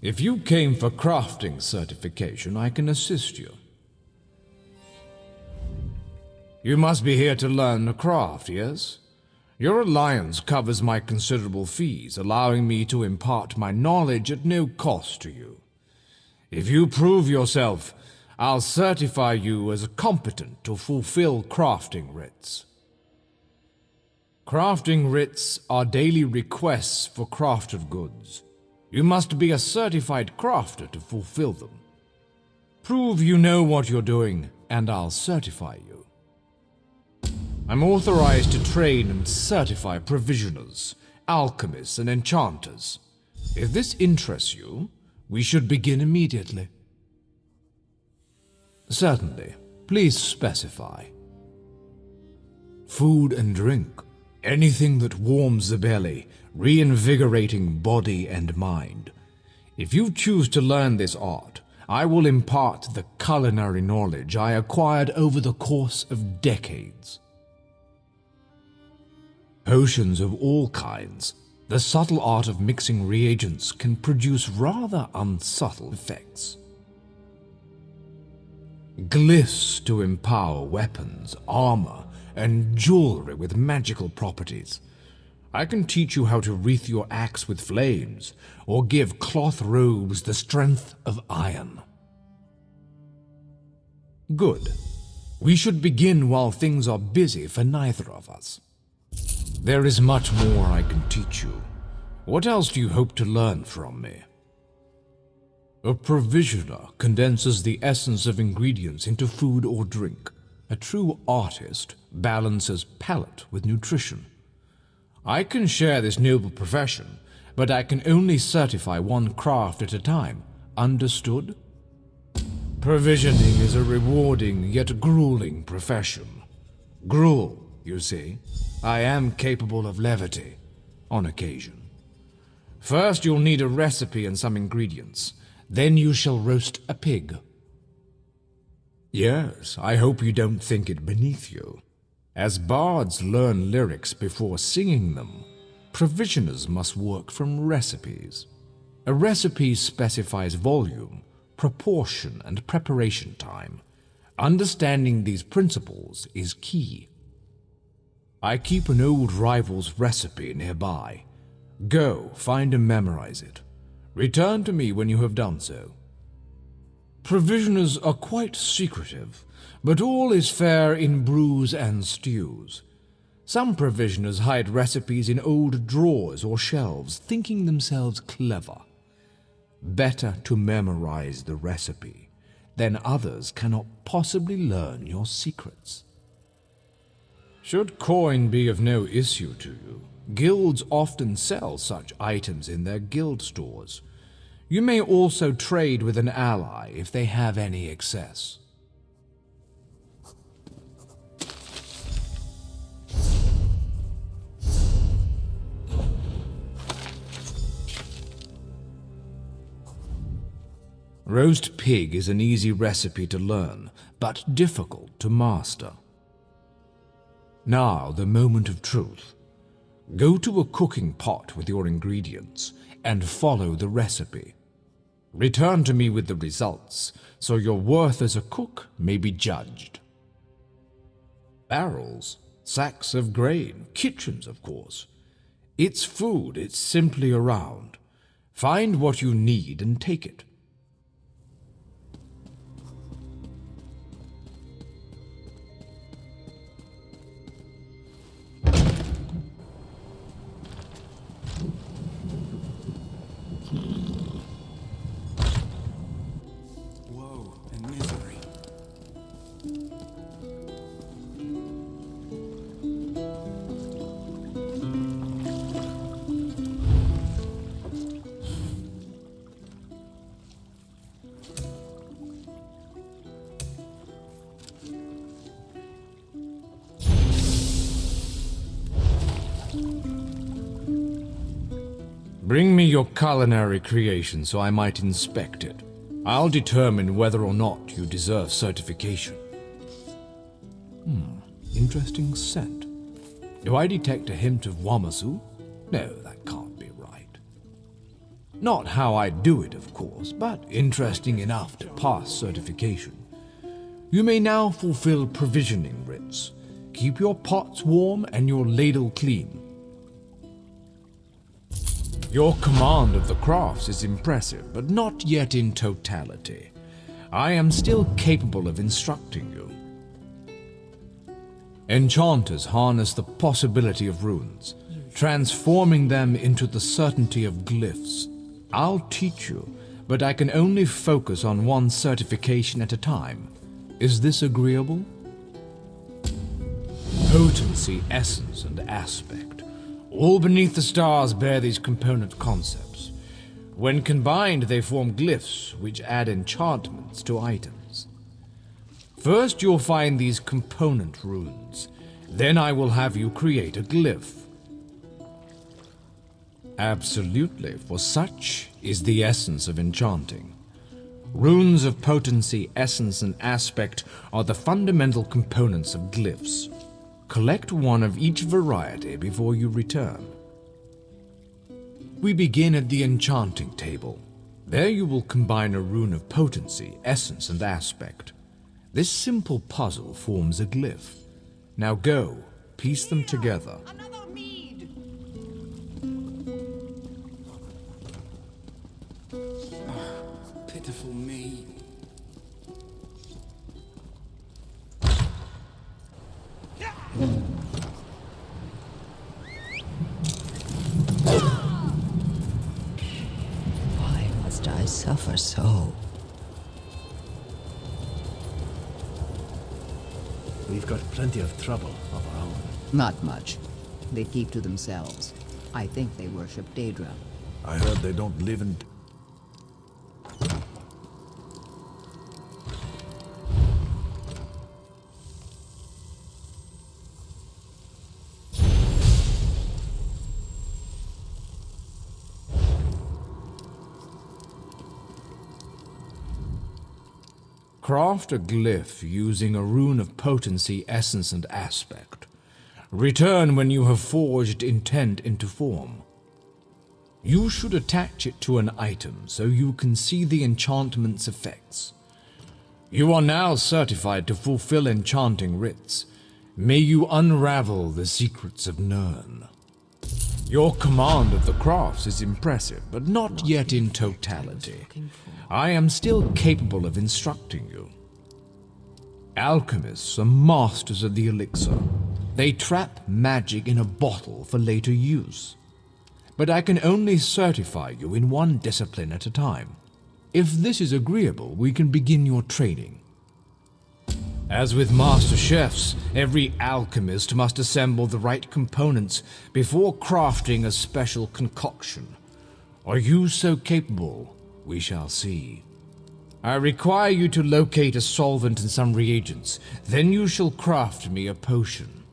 If you came for crafting certification, I can assist you. You must be here to learn the craft, yes? Your alliance covers my considerable fees, allowing me to impart my knowledge at no cost to you. If you prove yourself, I'll certify you as competent to fulfill crafting writs. Crafting writs are daily requests for crafted goods. You must be a certified crafter to fulfill them. Prove you know what you're doing, and I'll certify you. I'm authorized to train and certify provisioners, alchemists, and enchanters. If this interests you, we should begin immediately. Certainly. Please specify. Food and drink. Anything that warms the belly, reinvigorating body and mind. If you choose to learn this art, I will impart the culinary knowledge I acquired over the course of decades. Potions of all kinds. The subtle art of mixing reagents can produce rather unsubtle effects. Glyphs to empower weapons, armor, and jewelry with magical properties. I can teach you how to wreath your axe with flames, or give cloth robes the strength of iron. Good. We should begin while things are busy for neither of us. There is much more I can teach you. What else do you hope to learn from me? A provisioner condenses the essence of ingredients into food or drink. A true artist balances palate with nutrition. I can share this noble profession, but I can only certify one craft at a time. Understood? Provisioning is a rewarding yet grueling profession. Gruel, you see. I am capable of levity, on occasion. First you'll need a recipe and some ingredients. Then you shall roast a pig. Yes, I hope you don't think it beneath you. As bards learn lyrics before singing them, provisioners must work from recipes. A recipe specifies volume, proportion, and preparation time. Understanding these principles is key. I keep an old rival's recipe nearby. Go, find and memorize it. Return to me when you have done so. Provisioners are quite secretive, but all is fair in brews and stews. Some provisioners hide recipes in old drawers or shelves, thinking themselves clever. Better to memorize the recipe, then others cannot possibly learn your secrets. Should coin be of no issue to you, guilds often sell such items in their guild stores. You may also trade with an ally if they have any excess. Roast pig is an easy recipe to learn, but difficult to master. Now, the moment of truth. Go to a cooking pot with your ingredients and follow the recipe. Return to me with the results, so your worth as a cook may be judged. Barrels, sacks of grain, kitchens, of course. It's food, it's simply around. Find what you need and take it. Bring me your culinary creation so I might inspect it. I'll determine whether or not you deserve certification. Interesting scent. Do I detect a hint of Wamasu? No, that can't be right. Not how I do it, of course, but interesting enough to pass certification. You may now fulfill provisioning writs. Keep your pots warm and your ladle clean. Your command of the crafts is impressive, but not yet in totality. I am still capable of instructing you. Enchanters harness the possibility of runes, transforming them into the certainty of glyphs. I'll teach you, but I can only focus on one certification at a time. Is this agreeable? Potency, essence, and aspect. All beneath the stars bear these component concepts. When combined, they form glyphs, which add enchantments to items. First, you'll find these component runes. Then I will have you create a glyph. Absolutely, for such is the essence of enchanting. Runes of potency, essence, and aspect are the fundamental components of glyphs. Collect one of each variety before you return. We begin at the enchanting table. There you will combine a rune of potency, essence, and aspect. This simple puzzle forms a glyph. Now go, piece them together. Pitiful me. Why must I suffer so? We've got plenty of trouble of our own. Not much. They keep to themselves. I think they worship Daedra. I heard they don't live in... Craft a glyph using a rune of potency, essence, and aspect. Return when you have forged intent into form. You should attach it to an item so you can see the enchantment's effects. You are now certified to fulfill enchanting writs. May you unravel the secrets of Nirn. Your command of the crafts is impressive, but not yet in totality. I am still capable of instructing you. Alchemists are masters of the elixir. They trap magic in a bottle for later use. But I can only certify you in one discipline at a time. If this is agreeable, we can begin your training. As with master chefs, every alchemist must assemble the right components before crafting a special concoction. Are you so capable? We shall see. I require you to locate a solvent and some reagents. Then you shall craft me a potion.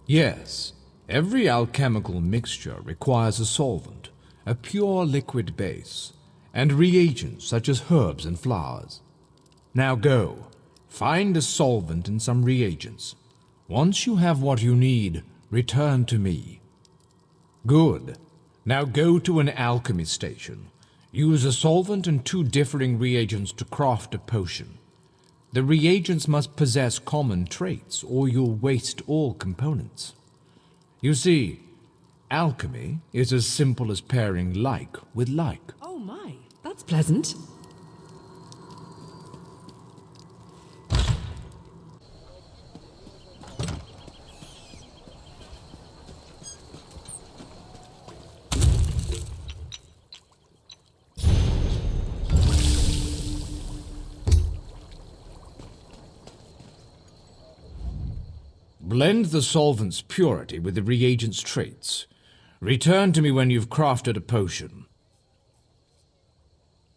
Yes, every alchemical mixture requires a solvent, a pure liquid base, and reagents such as herbs and flowers. Now go, find a solvent and some reagents. Once you have what you need, return to me. Good. Now go to an alchemy station. Use a solvent and 2 differing reagents to craft a potion. The reagents must possess common traits, or you'll waste all components. You see, alchemy is as simple as pairing like with like. Oh my, that's pleasant. Blend the solvent's purity with the reagent's traits. Return to me when you've crafted a potion.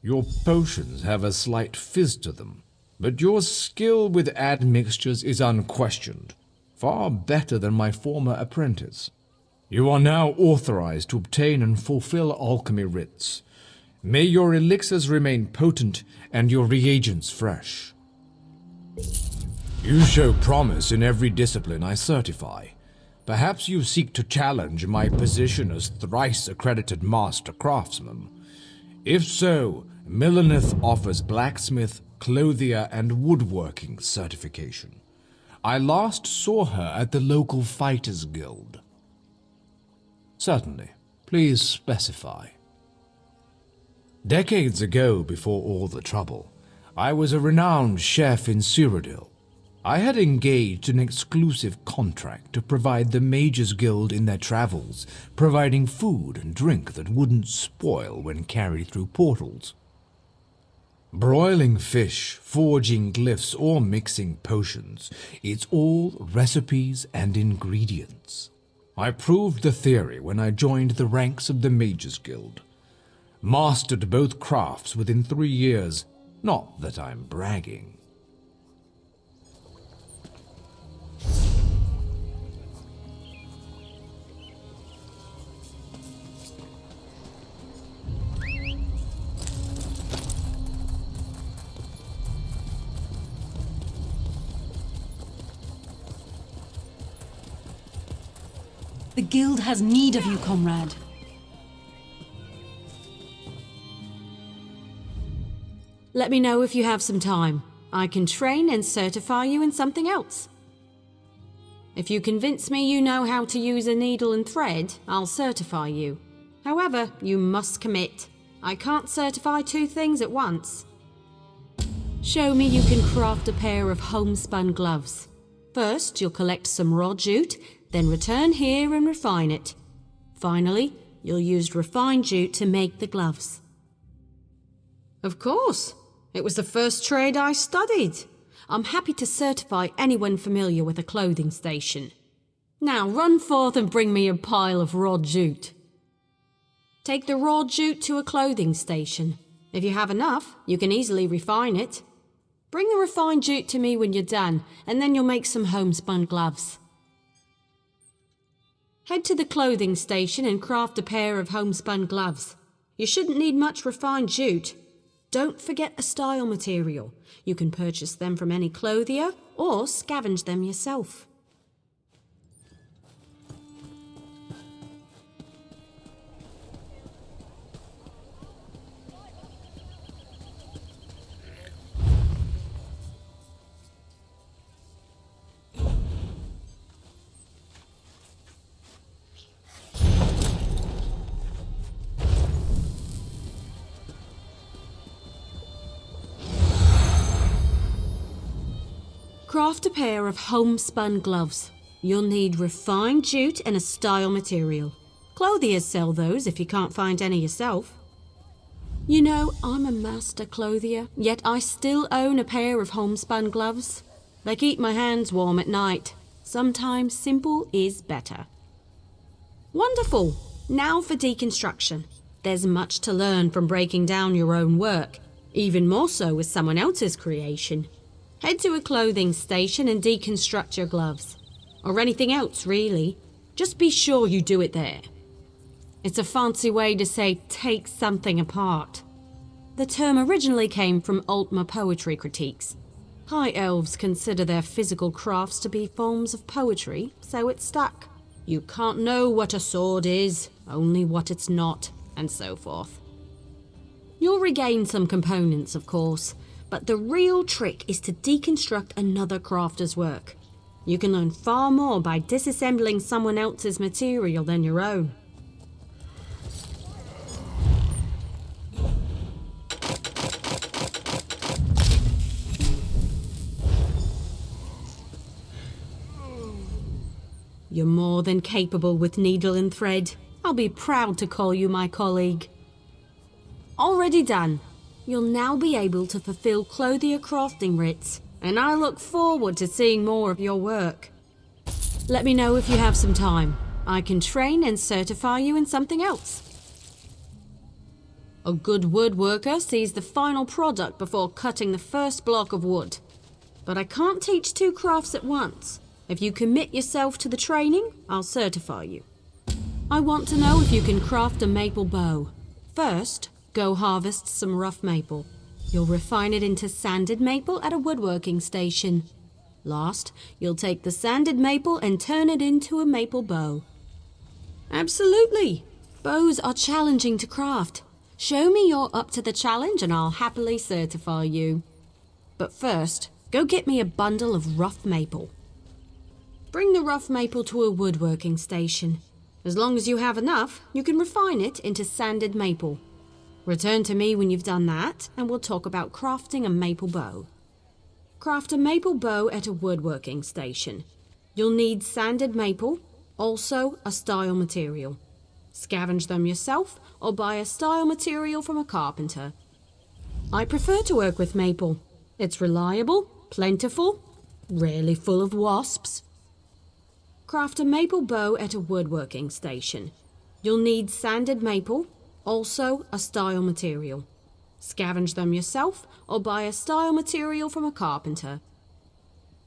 Your potions have a slight fizz to them, but your skill with admixtures is unquestioned, far better than my former apprentice. You are now authorized to obtain and fulfill alchemy writs. May your elixirs remain potent and your reagents fresh. You show promise in every discipline I certify, Perhaps you seek to challenge my position as thrice-accredited master craftsman. If so, Millienith offers blacksmith, clothier, and woodworking certification. I last saw her at the local fighters' guild. Certainly. Please specify. Decades ago, before all the trouble, I was a renowned chef in Cyrodiil. I had engaged an exclusive contract to provide the Mages Guild in their travels, providing food and drink that wouldn't spoil when carried through portals. Broiling fish, forging glyphs, or mixing potions, it's all recipes and ingredients. I proved the theory when I joined the ranks of the Mages Guild. Mastered both crafts within 3 years, not that I'm bragging. The guild has need of you, comrade. Let me know if you have some time. I can train and certify you in something else. If you convince me you know how to use a needle and thread, I'll certify you. However, you must commit. I can't certify 2 things at once. Show me you can craft a pair of homespun gloves. First, you'll collect some raw jute, then return here and refine it. Finally, you'll use refined jute to make the gloves. Of course. It was the first trade I studied. I'm happy to certify anyone familiar with a clothing station. Now run forth and bring me a pile of raw jute. Take the raw jute to a clothing station. If you have enough, you can easily refine it. Bring the refined jute to me when you're done, and then you'll make some homespun gloves. Head to the clothing station and craft a pair of homespun gloves. You shouldn't need much refined jute. Don't forget a style material. You can purchase them from any clothier or scavenge them yourself. Craft a pair of homespun gloves. You'll need refined jute and a style material. Clothiers sell those if you can't find any yourself. You know, I'm a master clothier, yet I still own a pair of homespun gloves. They keep my hands warm at night. Sometimes simple is better. Wonderful! Now for deconstruction. There's much to learn from breaking down your own work, even more so with someone else's creation. Head to a clothing station and deconstruct your gloves. Or anything else, really. Just be sure you do it there. It's a fancy way to say take something apart. The term originally came from Altmer poetry critiques. High elves consider their physical crafts to be forms of poetry, so it stuck. You can't know what a sword is, only what it's not, and so forth. You'll regain some components, of course, but the real trick is to deconstruct another crafter's work. You can learn far more by disassembling someone else's material than your own. You're more than capable with needle and thread. I'll be proud to call you my colleague. Already done. You'll now be able to fulfill clothier crafting writs, and I look forward to seeing more of your work. Let me know if you have some time. I can train and certify you in something else. A good woodworker sees the final product before cutting the first block of wood. But I can't teach 2 crafts at once. If you commit yourself to the training, I'll certify you. I want to know if you can craft a maple bow. First, go harvest some rough maple. You'll refine it into sanded maple at a woodworking station. Last, you'll take the sanded maple and turn it into a maple bow. Absolutely! Bows are challenging to craft. Show me you're up to the challenge and I'll happily certify you. But first, go get me a bundle of rough maple. Bring the rough maple to a woodworking station. As long as you have enough, you can refine it into sanded maple. Return to me when you've done that, and we'll talk about crafting a maple bow. Craft a maple bow at a woodworking station. You'll need sanded maple, also a style material. Scavenge them yourself or buy a style material from a carpenter. I prefer to work with maple. It's reliable, plentiful, rarely full of wasps. Craft a maple bow at a woodworking station. You'll need sanded maple, also a style material. Scavenge them yourself or buy a style material from a carpenter.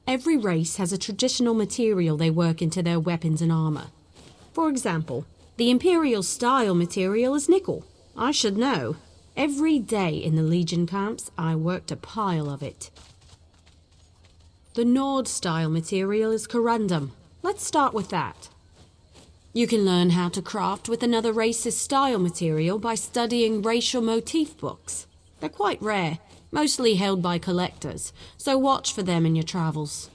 Every race has a traditional material they work into their weapons and armor. For example, the Imperial style material is nickel. I should know. Every day in the Legion camps, I worked a pile of it. The Nord style material is corundum. Let's start with that. You can learn how to craft with another race's style material by studying racial motif books. They're quite rare, mostly held by collectors, so watch for them in your travels.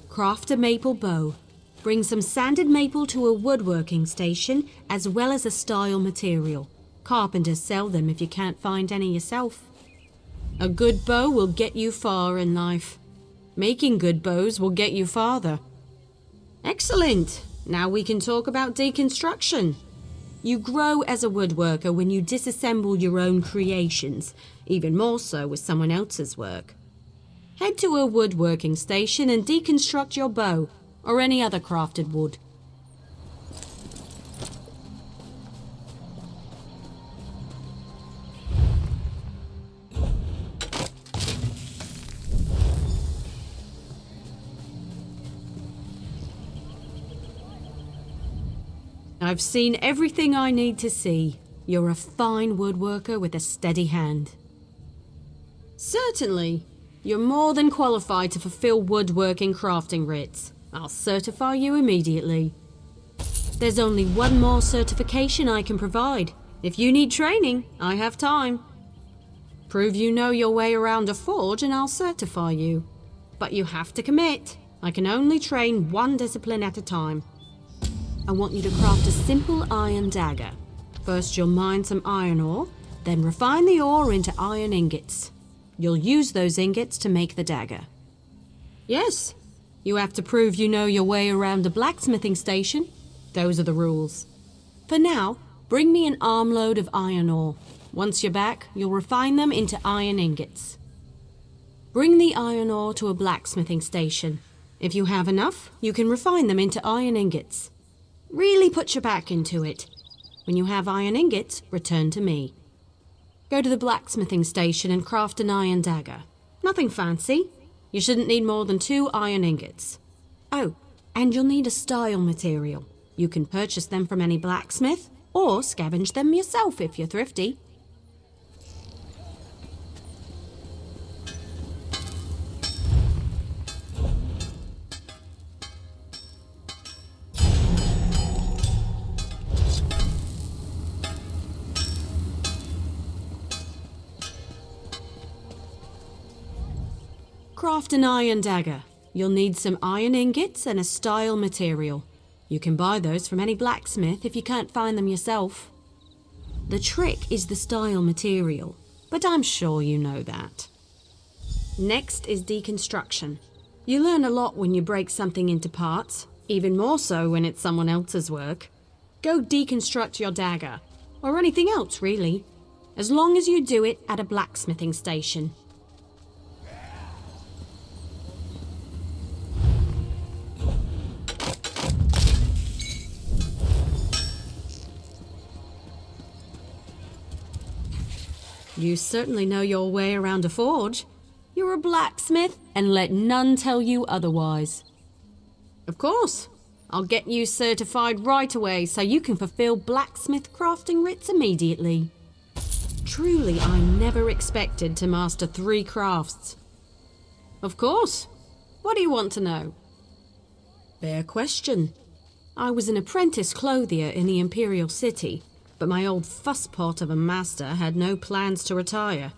Craft a maple bow. Bring some sanded maple to a woodworking station as well as a style material. Carpenters sell them if you can't find any yourself. A good bow will get you far in life. Making good bows will get you farther. Excellent! Now we can talk about deconstruction. You grow as a woodworker when you disassemble your own creations, even more so with someone else's work. Head to a woodworking station and deconstruct your bow, or any other crafted wood. I've seen everything I need to see. You're a fine woodworker with a steady hand. Certainly. You're more than qualified to fulfill woodworking crafting writs. I'll certify you immediately. There's only one more certification I can provide. If you need training, I have time. Prove you know your way around a forge and I'll certify you. But you have to commit. I can only train one discipline at a time. I want you to craft a simple iron dagger. First you'll mine some iron ore, then refine the ore into iron ingots. You'll use those ingots to make the dagger. Yes, you have to prove you know your way around a blacksmithing station. Those are the rules. For now, bring me an armload of iron ore. Once you're back, you'll refine them into iron ingots. Bring the iron ore to a blacksmithing station. If you have enough, you can refine them into iron ingots. Really put your back into it. When you have iron ingots, return to me. Go to the blacksmithing station and craft an iron dagger. Nothing fancy. You shouldn't need more than 2 iron ingots. Oh, and you'll need a style material. You can purchase them from any blacksmith, or scavenge them yourself if you're thrifty. Craft an iron dagger. You'll need some iron ingots and a style material. You can buy those from any blacksmith if you can't find them yourself. The trick is the style material, but I'm sure you know that. Next is deconstruction. You learn a lot when you break something into parts, even more so when it's someone else's work. Go deconstruct your dagger, or anything else really, as long as you do it at a blacksmithing station. You certainly know your way around a forge. You're a blacksmith, and let none tell you otherwise. Of course, I'll get you certified right away so you can fulfill blacksmith crafting writs immediately. Truly, I never expected to master 3 crafts. Of course. What do you want to know? Fair question. I was an apprentice clothier in the Imperial City, but my old fusspot of a master had no plans to retire.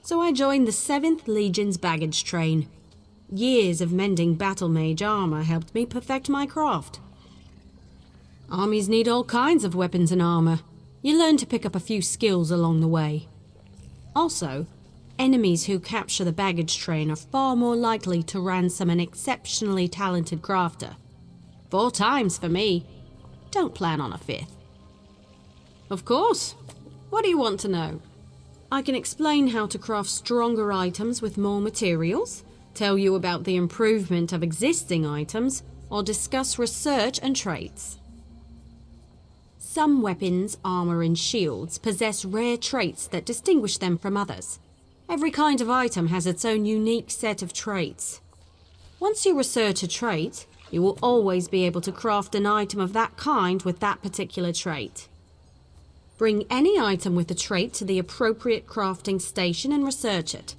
So I joined the 7th Legion's baggage train. Years of mending battle mage armor helped me perfect my craft. Armies need all kinds of weapons and armor. You learn to pick up a few skills along the way. Also, enemies who capture the baggage train are far more likely to ransom an exceptionally talented crafter. 4 times for me. Don't plan on a 5th. Of course. What do you want to know? I can explain how to craft stronger items with more materials, tell you about the improvement of existing items, or discuss research and traits. Some weapons, armor, and shields possess rare traits that distinguish them from others. Every kind of item has its own unique set of traits. Once you research a trait, you will always be able to craft an item of that kind with that particular trait. Bring any item with the trait to the appropriate crafting station and research it.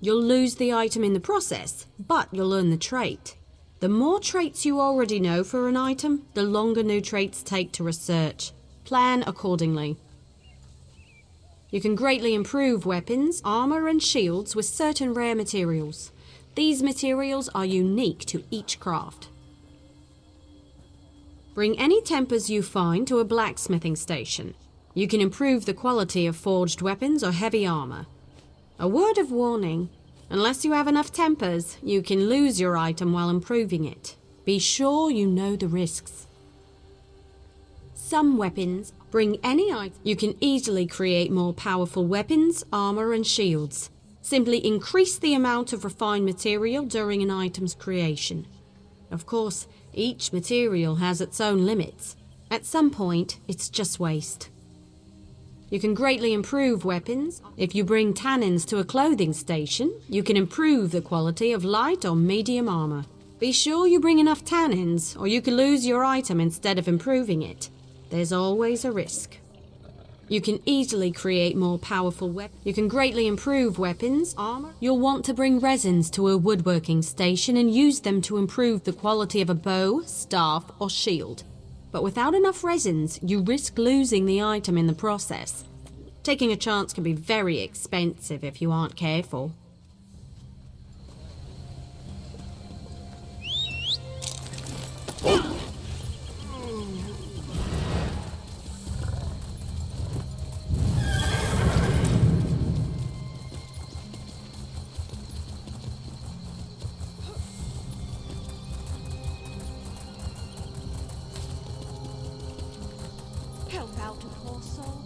You'll lose the item in the process, but you'll learn the trait. The more traits you already know for an item, the longer new traits take to research. Plan accordingly. You can greatly improve weapons, armor, and shields with certain rare materials. These materials are unique to each craft. Bring any tempers you find to a blacksmithing station. You can improve the quality of forged weapons or heavy armor. A word of warning, unless you have enough tempers, you can lose your item while improving it. Be sure you know the risks. Some weapons, bring any item. You can easily create more powerful weapons, armor, and shields. Simply increase the amount of refined material during an item's creation. Of course, each material has its own limits. At some point, it's just waste. You can greatly improve weapons. If you bring tannins to a clothing station, you can improve the quality of light or medium armor. Be sure you bring enough tannins, or you can lose your item instead of improving it. There's always a risk. You can easily create more powerful weapons. You can greatly improve weapons, armor. You'll want to bring resins to a woodworking station and use them to improve the quality of a bow, staff, or shield. But without enough resins, you risk losing the item in the process. Taking a chance can be very expensive if you aren't careful. Help out a poor soul.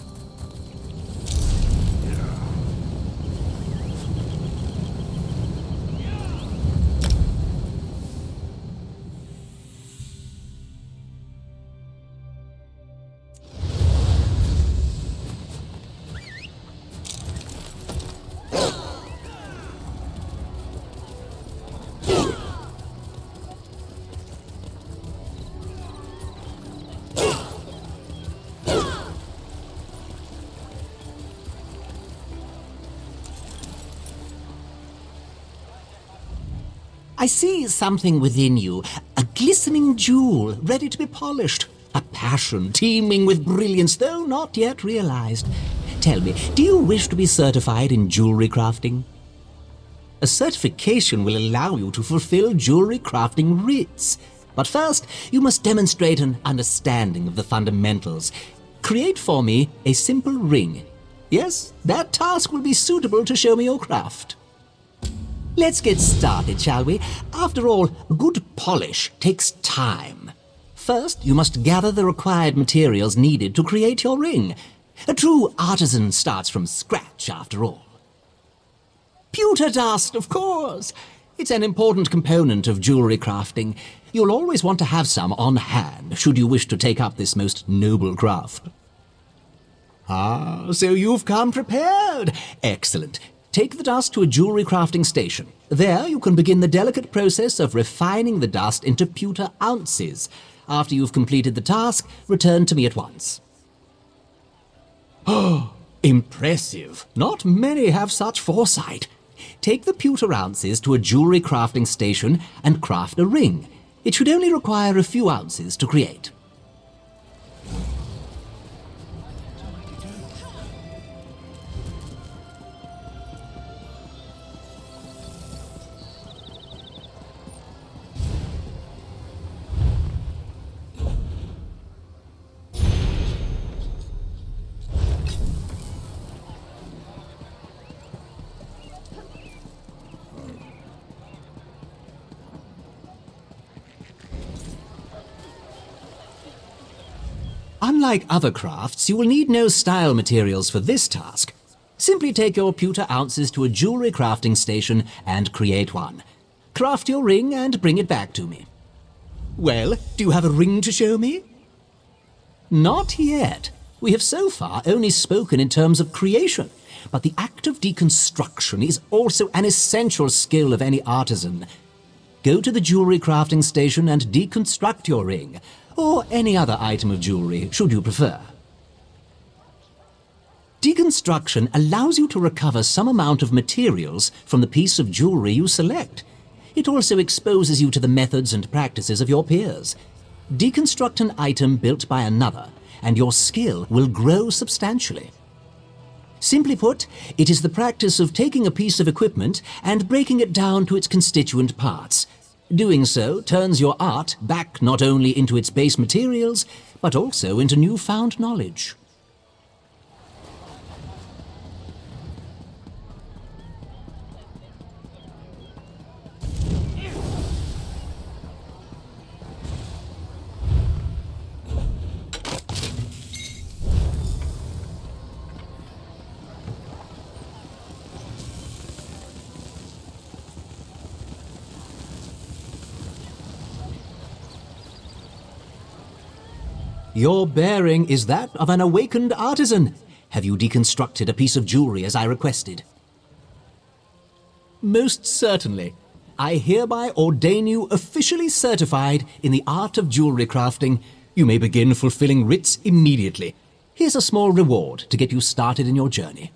I see something within you, a glistening jewel ready to be polished, a passion teeming with brilliance, though not yet realized. Tell me, do you wish to be certified in jewelry crafting? A certification will allow you to fulfill jewelry crafting writs. But first, you must demonstrate an understanding of the fundamentals. Create for me a simple ring. Yes, that task will be suitable to show me your craft. Let's get started, shall we? After all, good polish takes time. First, you must gather the required materials needed to create your ring. A true artisan starts from scratch, after all. Pewter dust, of course. It's an important component of jewelry crafting. You'll always want to have some on hand, should you wish to take up this most noble craft. Ah, so you've come prepared. Excellent. Take the dust to a jewelry crafting station. There you can begin the delicate process of refining the dust into pewter ounces. After you've completed the task, return to me at once. Oh, impressive. Not many have such foresight. Take the pewter ounces to a jewelry crafting station and craft a ring. It should only require a few ounces to create. Unlike other crafts, you will need no style materials for this task. Simply take your pewter ounces to a jewelry crafting station and create one. Craft your ring and bring it back to me. Well, do you have a ring to show me? Not yet. We have so far only spoken in terms of creation, but the act of deconstruction is also an essential skill of any artisan. Go to the jewelry crafting station and deconstruct your ring, or any other item of jewelry, should you prefer. Deconstruction allows you to recover some amount of materials from the piece of jewelry you select. It also exposes you to the methods and practices of your peers. Deconstruct an item built by another, and your skill will grow substantially. Simply put, it is the practice of taking a piece of equipment and breaking it down to its constituent parts. Doing so turns your art back not only into its base materials, but also into newfound knowledge. Your bearing is that of an awakened artisan. Have you deconstructed a piece of jewelry as I requested? Most certainly. I hereby ordain you officially certified in the art of jewelry crafting. You may begin fulfilling writs immediately. Here's a small reward to get you started in your journey.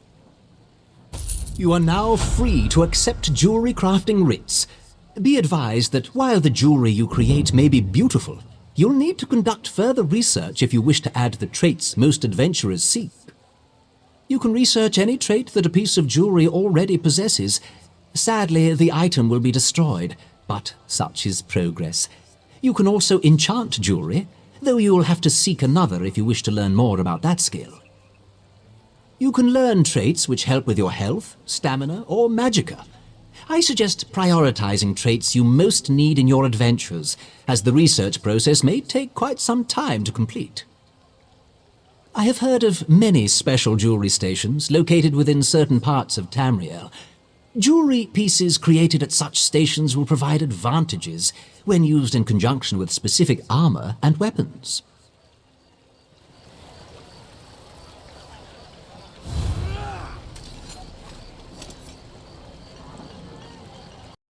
You are now free to accept jewelry crafting writs. Be advised that while the jewelry you create may be beautiful, you'll need to conduct further research if you wish to add the traits most adventurers seek. You can research any trait that a piece of jewelry already possesses. Sadly, the item will be destroyed, but such is progress. You can also enchant jewelry, though you will have to seek another if you wish to learn more about that skill. You can learn traits which help with your health, stamina, or magicka. I suggest prioritizing traits you most need in your adventures, as the research process may take quite some time to complete. I have heard of many special jewelry stations located within certain parts of Tamriel. Jewelry pieces created at such stations will provide advantages when used in conjunction with specific armor and weapons.